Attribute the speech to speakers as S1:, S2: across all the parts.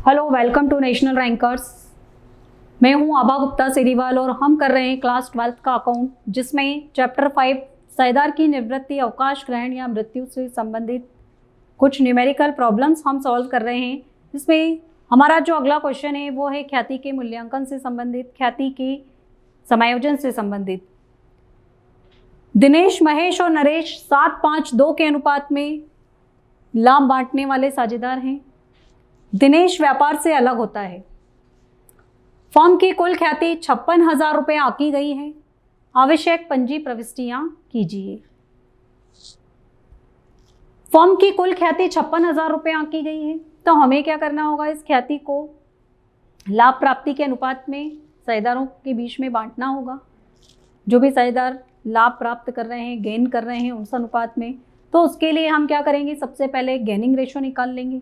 S1: Hello, welcome to National Rankers. मैं हूं आभा गुप्ता सीरीवाल और हम कर रहे हैं क्लास 12 का अकाउंट, जिसमें चैप्टर 5 साझेदार की निवृत्ति, अवकाश ग्रहण या मृत्यु से संबंधित कुछ न्यूमेरिकल प्रॉब्लम्स हम सॉल्व कर रहे हैं। इसमें हमारा जो अगला क्वेश्चन है वो है ख्याति के मूल्यांकन से संबंधित, ख्याति के समायोजन से संबंधित। दिनेश, महेश और नरेश 7-5-2 के अनुपात में लाभ बांटने वाले साझेदार हैं। दिनेश व्यापार से अलग होता है। फर्म की कुल ख्याति 56,000 रुपये आंकी गई है। आवश्यक पंजी प्रविष्टियां कीजिए। फर्म की कुल ख्याति 56,000 रुपये आंकी गई है, तो हमें क्या करना होगा? इस ख्याति को लाभ प्राप्ति के अनुपात में साझेदारों के बीच में बांटना होगा। जो भी साझेदार लाभ प्राप्त कर रहे हैं, गेन कर रहे हैं, उस अनुपात में। तो उसके लिए हम क्या करेंगे? सबसे पहले गेनिंग रेशो निकाल लेंगे।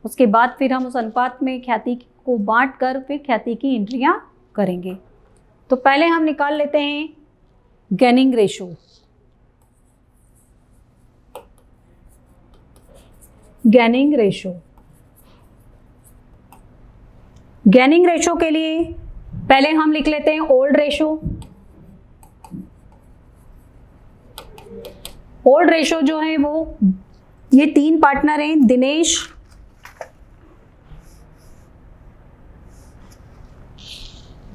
S1: उसके बाद फिर हम उस अनुपात में ख्याति को बांट कर फिर ख्याति की एंट्रियां करेंगे। तो पहले हम निकाल लेते हैं gaining ratio. Gaining ratio gaining ratio के लिए पहले हम लिख लेते हैं ओल्ड रेशो। ओल्ड रेशो जो है वो ये 3 पार्टनर हैं, दिनेश,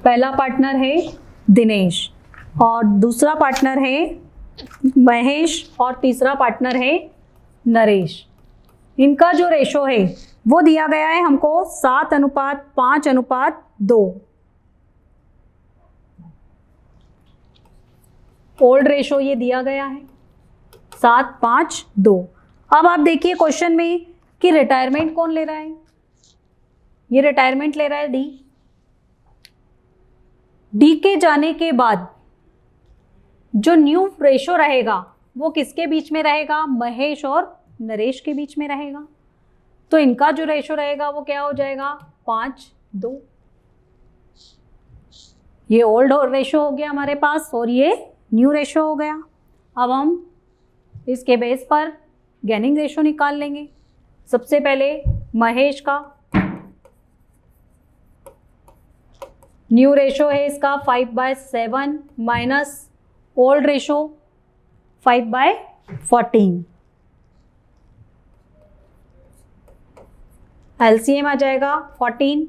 S1: पहला पार्टनर है दिनेश और दूसरा पार्टनर है महेश और तीसरा पार्टनर है नरेश। इनका जो रेशो है वो दिया गया है हमको 7:5:2। ओल्ड रेशो ये दिया गया है 7:5:2। अब आप देखिए क्वेश्चन में कि रिटायरमेंट कौन ले रहा है? ये रिटायरमेंट ले रहा है डी के जाने के बाद जो न्यू रेशो रहेगा वो किसके बीच में रहेगा? महेश और नरेश के बीच में रहेगा। तो इनका जो रेशो रहेगा वो क्या हो जाएगा? 5:2। ये ओल्ड रेशो हो गया हमारे पास और ये न्यू रेशो हो गया। अब हम इसके बेस पर गेनिंग रेशो निकाल लेंगे। सबसे पहले महेश का न्यू रेशो है इसका 5/7 माइनस ओल्ड रेशो 5/14। एलसीएम आ जाएगा 14।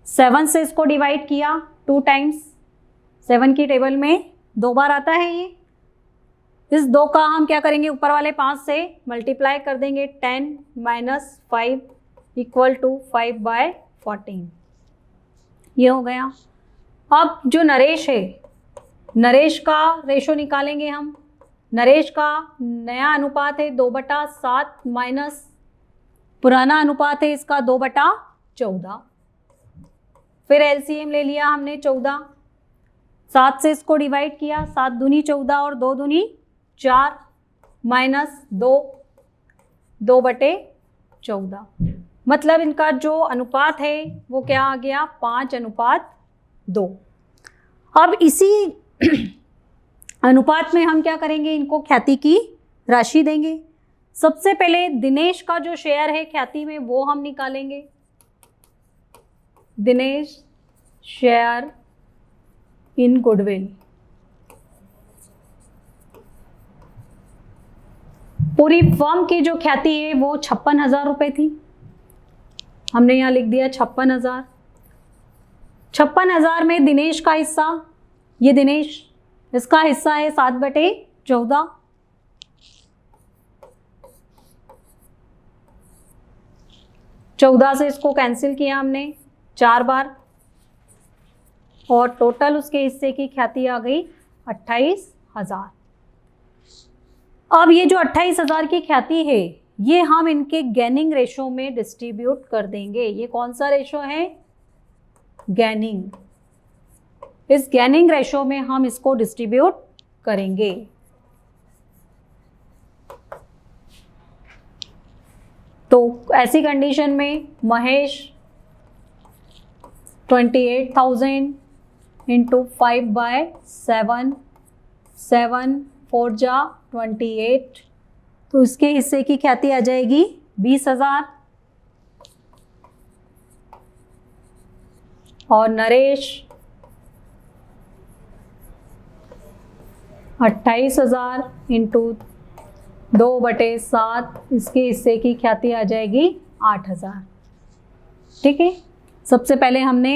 S1: 7 से इसको डिवाइड किया 2 टाइम्स। 7 की टेबल में 2 बार आता है ये। इस 2 का हम क्या करेंगे? ऊपर वाले 5 से मल्टीप्लाई कर देंगे। 10 माइनस 5 इक्वल टू 5/14। ये हो गया। अब जो नरेश है, नरेश का रेशो निकालेंगे हम। नरेश का नया अनुपात है 2/7 माइनस पुराना अनुपात है इसका 2/14। फिर एलसीएम ले लिया हमने 14। 7 से इसको डिवाइड किया। 7 दूनी 14 और 2 दूनी 4 माइनस 2/14। मतलब इनका जो अनुपात है वो क्या आ गया? 5:2। अब इसी अनुपात में हम क्या करेंगे? इनको ख्याति की राशि देंगे। सबसे पहले दिनेश का जो शेयर है ख्याति में वो हम निकालेंगे। Dinesh share in goodwill. पूरी फर्म की जो ख्याति है वो 56,000 रुपये थी। हमने यहाँ लिख दिया 56,000। 56,000 में दिनेश का हिस्सा, ये दिनेश, इसका हिस्सा है 7/14। 14 से इसको कैंसिल किया हमने 4 बार और टोटल उसके हिस्से की ख्याति आ गई 28,000। अब ये जो 28,000 की ख्याति है ये हम इनके गेनिंग रेशो में डिस्ट्रीब्यूट कर देंगे। ये कौन सा रेशो है? गेनिंग। इस गेनिंग रेशो में हम इसको डिस्ट्रीब्यूट करेंगे। तो ऐसी कंडीशन में महेश 28,000 इंटू 5/7, 7 4 जा 28, तो इसके हिस्से की ख्याति आ जाएगी 20,000। और नरेश 28,000 इंटू 2/7, इसके हिस्से की ख्याति आ जाएगी 8,000। ठीक है, सबसे पहले हमने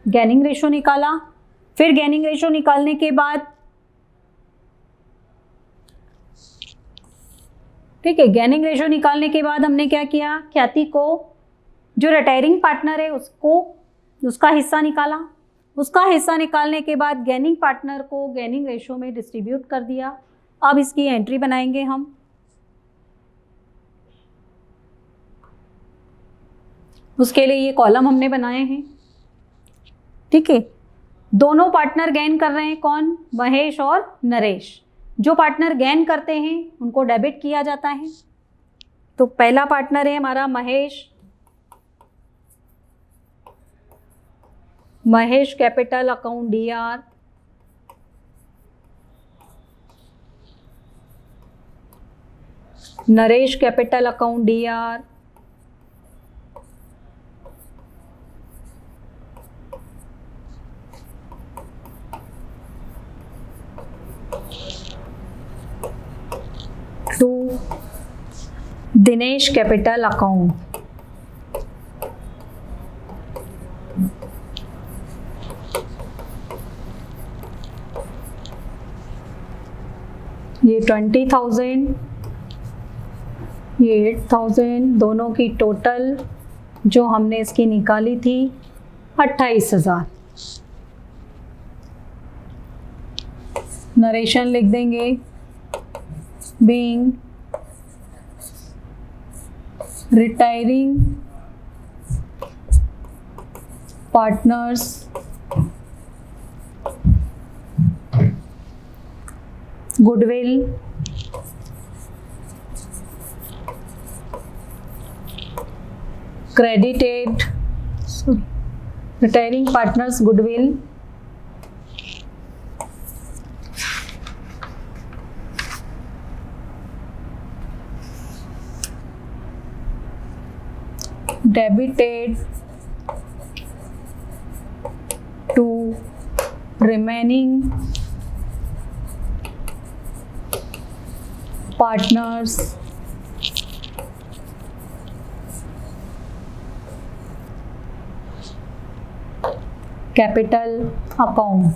S1: गैनिंग रेशो निकाला, फिर गैनिंग रेशो निकालने के बाद, ठीक है, गैनिंग रेशो निकालने के बाद हमने क्या किया, ख्याति को जो रिटायरिंग पार्टनर है उसको उसका हिस्सा निकाला। उसका हिस्सा निकालने के बाद गैनिंग पार्टनर को गैनिंग रेशो में डिस्ट्रीब्यूट कर दिया। अब इसकी एंट्री बनाएंगे हम। उसके लिए ये कॉलम हमने बनाए हैं। ठीक है, दोनों पार्टनर गेन कर रहे हैं, कौन, महेश और नरेश। जो पार्टनर गेन करते हैं उनको डेबिट किया जाता है। तो पहला पार्टनर है हमारा Mahesh. Mahesh capital account DR, Naresh capital account DR, to Dinesh capital account. ये 20,000, ये 8,000, दोनों की टोटल जो हमने इसकी निकाली थी 28,000। नरेशन लिख देंगे, being retiring partners goodwill credited, retiring partners goodwill debited to remaining partners capital account।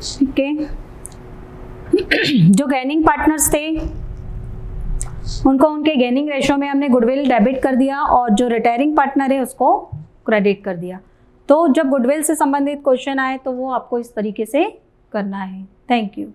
S1: ठीक है, जो गेनिंग पार्टनर्स थे उनको उनके गेनिंग रेशो में हमने गुडविल डेबिट कर दिया और जो रिटायरिंग पार्टनर है उसको क्रेडिट कर दिया। तो जब गुडविल से संबंधित क्वेश्चन आए तो वो आपको इस तरीके से करना है। Thank you.